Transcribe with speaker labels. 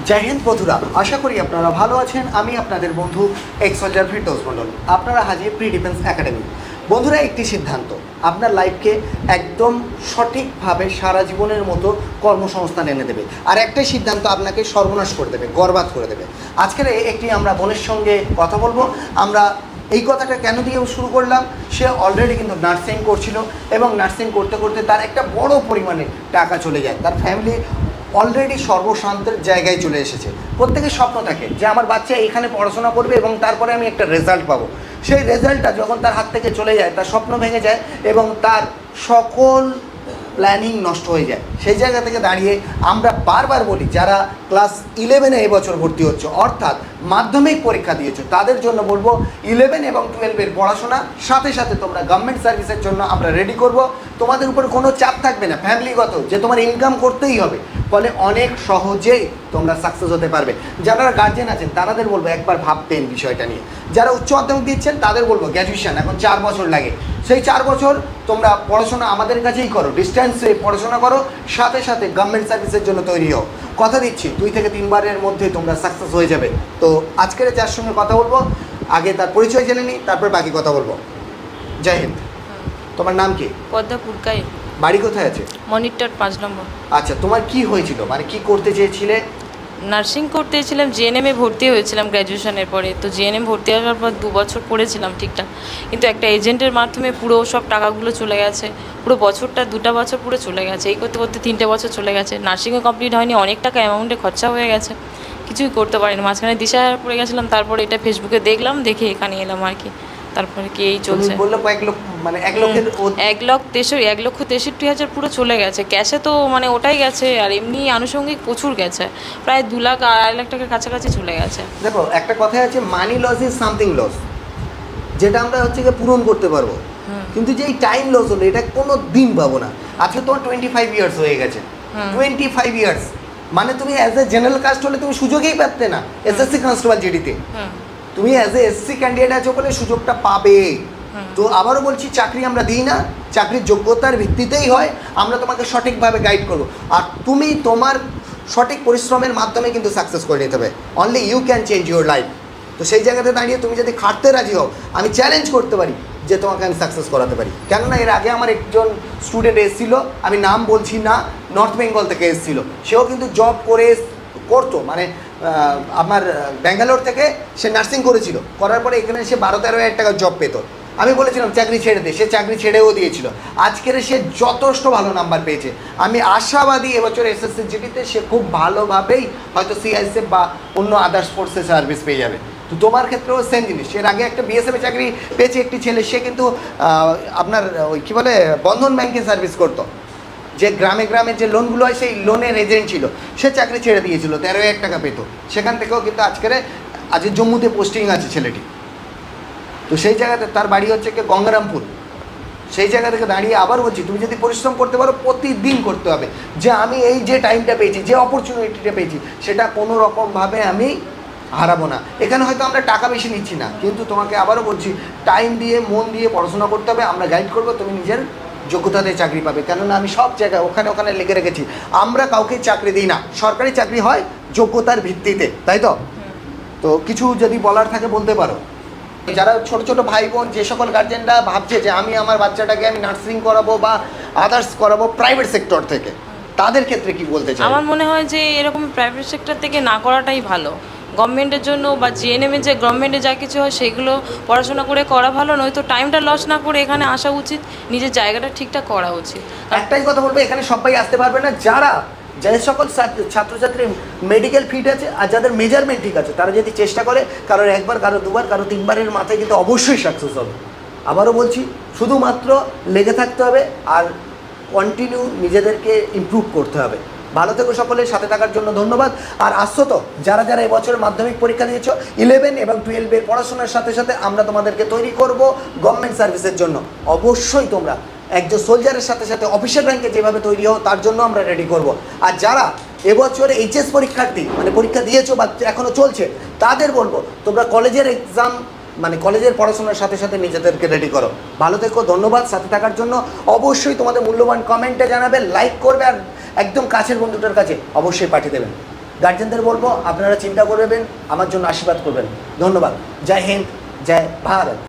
Speaker 1: জয় হিন্দ বন্ধুরা, আশা করি আপনারা ভালো আছেন। আমি আপনাদের বন্ধু এক্স সোলজার ফিরদৌস মণ্ডল। আপনারা হাজির প্রি ডিফেন্স একাডেমি। বন্ধুরা, একটি সিদ্ধান্ত আপনার লাইফকে একদম সঠিকভাবে সারা জীবনের মতো কর্মসংস্থান এনে দেবে, আর একটাই সিদ্ধান্ত আপনাকে সর্বনাশ করে দেবে, বরবাদ করে দেবে। আজকের একটি আমরা বোনের সঙ্গে কথা বলবো। আমরা এই কথাটা কেন দিয়ে শুরু করলাম, সে অলরেডি কিন্তু নার্সিং করছিল এবং নার্সিং করতে করতে তার একটা বড় পরিমাণে টাকা চলে যায়। তার ফ্যামিলি অলরেডি সর্বশান্তের জায়গায় চলে এসেছে। প্রত্যেকের স্বপ্ন থাকে যে আমার বাচ্চা এখানে পড়াশোনা করবে এবং তারপরে আমি একটা রেজাল্ট পাবো। সেই রেজাল্টটা যখন তার হাত থেকে চলে যায়, তার স্বপ্ন ভেঙে যায় এবং তার সকল প্ল্যানিং নষ্ট হয়ে যায়। সেই জায়গা থেকে দাঁড়িয়ে আমরা বারবার বলি, যারা ক্লাস 11-এ এবছর ভর্তি হচ্ছে, অর্থাৎ মাধ্যমিক পরীক্ষা দিয়েছো, তাদের জন্য বলবো 11 এবং 12-এর পড়াশোনা সাথে সাথে তোমরা গভর্নমেন্ট সার্ভিসের জন্য আমরা রেডি করব। তোমাদের উপর কোনো চাপ থাকবে না ফ্যামিলিগত যে তোমার ইনকাম করতেই হবে, ফলে অনেক সহজেই তোমরা সাকসেস হতে পারবে। যারা গার্জেন আছেন তাদের বলবো একবার ভাবতেন বিষয়টা নিয়ে। যারা উচ্চ মাধ্যমিক দিচ্ছেন তাদের বলবো গ্র্যাজুয়েশন এখন 4 বছর লাগে, সেই 4 বছর তোমরা পড়াশোনা আমাদের কাছেই করো, ডিস্ট্যান্সে পড়াশোনা করো, সাথে সাথে গভর্নমেন্ট সার্ভিসের জন্য তৈরি হও। কথা দিচ্ছি 2 থেকে 3 বারের মধ্যে তোমরা সাকসেস হয়ে যাবে। তো আজকের যার সঙ্গে কথা বলবো, আগে তার পরিচয় জেনে নিই, তারপর বাকি কথা বলবো। জয় হিন্দ। তোমার নাম কি?
Speaker 2: পদ্মা পুরকাই।
Speaker 1: বাড়ি কোথায় আছে?
Speaker 2: মনিটর 5 নম্বর।
Speaker 1: আচ্ছা, তোমার কি হয়েছিল, মানে কি করতে চেয়েছিলে?
Speaker 2: নার্সিং করতে চেয়েছিলাম, জিএনএমে ভর্তি হয়েছিলাম গ্র্যাজুয়েশনের পরে। তো জিএনএম ভর্তি হওয়ার পর 2 বছর পড়েছিলাম ঠিকঠাক, কিন্তু একটা এজেন্টের মাধ্যমে পুরো সব টাকাগুলো চলে গেছে। পুরো বছরটা 2টা বছর পুরো চলে গেছে। এই করতে করতে 3টে বছর চলে গেছে, নার্সিংও কমপ্লিট হয়নি, অনেক টাকা অ্যামাউন্টে খরচা হয়ে গেছে, কিছুই করতে পারিনি। মাঝখানে দিশাহারা পড়ে গেছিলাম। তারপরে এটা ফেসবুকে দেখলাম, দেখে এখানে এলাম আর কি। তারপরে কি এই চলছে।
Speaker 1: বললো 1 লক্ষ, মানে
Speaker 2: 1,63,000 পুরো চলে গেছে। ক্যাশে তো মানে ওটাই গেছে, আর এমনি আনুষঙ্গিক প্রচুর গেছে, প্রায় 2 লাখ 2.5 লাখ টাকার কাছাকাছি চলে গেছে।
Speaker 1: দেখো, একটা কথা আছে, money loss is something loss, যেটা আমরা হচ্ছে গিয়ে পূরণ করতে পারবো, কিন্তু যে এই টাইম লস হলো এটা কোনো দিন পাবো না। আজকে তোমার 25 ইয়ার্স হয়ে গেছে। 25 ইয়ার্স মানে তুমি অ্যাজ এ জেনারেল কাস্ট হলে তুমি সুযোগই পাবে না এসএসসি কনস্টেবল জিডিতে। তুমি অ্যাজ এ এসসি ক্যান্ডিডেট আছো বলে সুযোগটা পাবে। তো আবারও বলছি, চাকরি আমরা দিই না, চাকরির যোগ্যতার ভিত্তিতেই হয়। আমরা তোমাকে সঠিকভাবে গাইড করবো, আর তুমি তোমার সঠিক পরিশ্রমের মাধ্যমে কিন্তু সাকসেস করে নিতে হবে। Only you can change your life. তো সেই জায়গাতে দাঁড়িয়ে তুমি যদি খাটতে রাজি হও, আমি চ্যালেঞ্জ করতে পারি যে তোমাকে আমি সাকসেস করাতে পারি। কেননা এর আগে আমার একজন স্টুডেন্ট এসেছিলো, আমি নাম বলছি না, নর্থ বেঙ্গল থেকে এসেছিলো। সেও কিন্তু জব করতো, মানে আমার ব্যাঙ্গালোর থেকে সে নার্সিং করেছিল, করার পরে এখানে সে 12-13 হাজার টাকার জব পেত। আমি বলেছিলাম চাকরি ছেড়ে দে, সে চাকরি ছেড়েও দিয়েছিল। আজকের সে যথেষ্ট ভালো নাম্বার পেয়েছে। আমি আশাবাদী এবছর এসএসসি জিডিতে সে খুব ভালোভাবেই হয়তো সিআইএসএফ বা অন্য আদার্স ফোর্সে সার্ভিস পেয়ে যাবে। তো তোমার ক্ষেত্রেও সেম জিনিস। এর আগে একটা বিএসএফে চাকরি পেয়েছে একটি ছেলে, সে কিন্তু আপনার ওই কী বলে বন্ধন ব্যাংকে সার্ভিস করতো, যে গ্রামে গ্রামে যে লোনগুলো হয় সেই লোনের এজেন্ট ছিল। সে চাকরি ছেড়ে দিয়েছিল, 13 হাজার টাকা পেত। সেখান থেকেও কিন্তু আজকে জম্মুতে পোস্টিং আছে ছেলেটি। তো সেই জায়গাতে তার বাড়ি হচ্ছে কি গঙ্গারামপুর। সেই জায়গা থেকে দাঁড়িয়ে আবার বলছি, তুমি যদি পরিশ্রম করতে পারো, প্রতিদিন করতে হবে, যে আমি এই যে টাইমটা পেয়েছি, যে অপরচুনিটিটা পেয়েছি, সেটা কোনো রকমভাবে আমি হারাবো না। এখানে হয়তো আমরা টাকা বেশি নিচ্ছি না, কিন্তু তোমাকে আবারও বলছি, টাইম দিয়ে মন দিয়ে পড়াশোনা করতে হবে। আমরা গাইড করবো, তুমি নিজের যোগ্যতাতে চাকরি পাবে। কেননা আমি সব জায়গায় ওখানে লিখে রেখেছি, আমরা কাউকে চাকরি দিই না, সরকারি চাকরি হয় যোগ্যতার ভিত্তিতে, তাই তো? তো কিছু যদি বলার থাকে বলতে পারো। যারা ছোট ছোট ভাই বোন, যে সকল গার্জেনরা ভাবছে যে আমি আমার বাচ্চাটাকে আমি নার্সিং করাবো বা আদার্স করাবো প্রাইভেট সেক্টর থেকে, তাদের ক্ষেত্রে কি বলতে চাই?
Speaker 2: আমার মনে হয় যে এরকম প্রাইভেট সেক্টর থেকে না করাটাই ভালো। গভর্নমেন্টের জন্য বা জিএনএমে যে গভর্নমেন্টে যা কিছু হয় সেগুলো পড়াশোনা করে করা ভালো, নয়তো টাইমটা লস না করে এখানে আসা উচিত, নিজের জায়গাটা ঠিকঠাক করা উচিত।
Speaker 1: একটাই কথা বলবো, এখানে সবাই আসতে পারবে না। যে সকল ছাত্রছাত্রী মেডিকেল ফিট আছে আর যাদের মেজারমেন্ট ঠিক আছে, তারা যদি চেষ্টা করে, কারোর 1 বার, কারো 2 বার, কারো 3 বারের মাথায় কিন্তু অবশ্যই সাকসেস হবে। আবারও বলছি, শুধুমাত্র লেগে থাকতে হবে আর কন্টিনিউ নিজেদেরকে ইমপ্রুভ করতে হবে। ভালো থেকো, সকলের সাথে থাকার জন্য ধন্যবাদ। আর আসছো তো যারা যারা এবছর মাধ্যমিক পরীক্ষা দিয়েছো, 11 এবং 12-এর পড়াশোনার সাথে সাথে আমরা তোমাদেরকে তৈরি করব গভর্নমেন্ট সার্ভিসের জন্য। অবশ্যই তোমরা একজন সোলজারের সাথে সাথে অফিসার র্যাঙ্কে যেভাবে তৈরি হও, তার জন্য আমরা রেডি করব। আর যারা এবছর এইচএস পরীক্ষার্থী, মানে পরীক্ষা দিয়েছো বা এখনও চলছে, তাদের বলবো তোমরা কলেজের এক্সাম, মানে কলেজের পড়াশোনার সাথে সাথে নিজেদেরকে রেডি করো। ভালো থেকো, ধন্যবাদ সাথে থাকার জন্য। অবশ্যই তোমাদের মূল্যবান কমেন্টে জানাবে, লাইক করবে, আর একদম কাছের বন্ধুটার কাছে অবশ্যই পাঠিয়ে দেবেন। গার্জেনদের বলবো আপনারা চিন্তা করবেন, আমার জন্য আশীর্বাদ করবেন। ধন্যবাদ। জয় হিন্দ, জয় ভারত।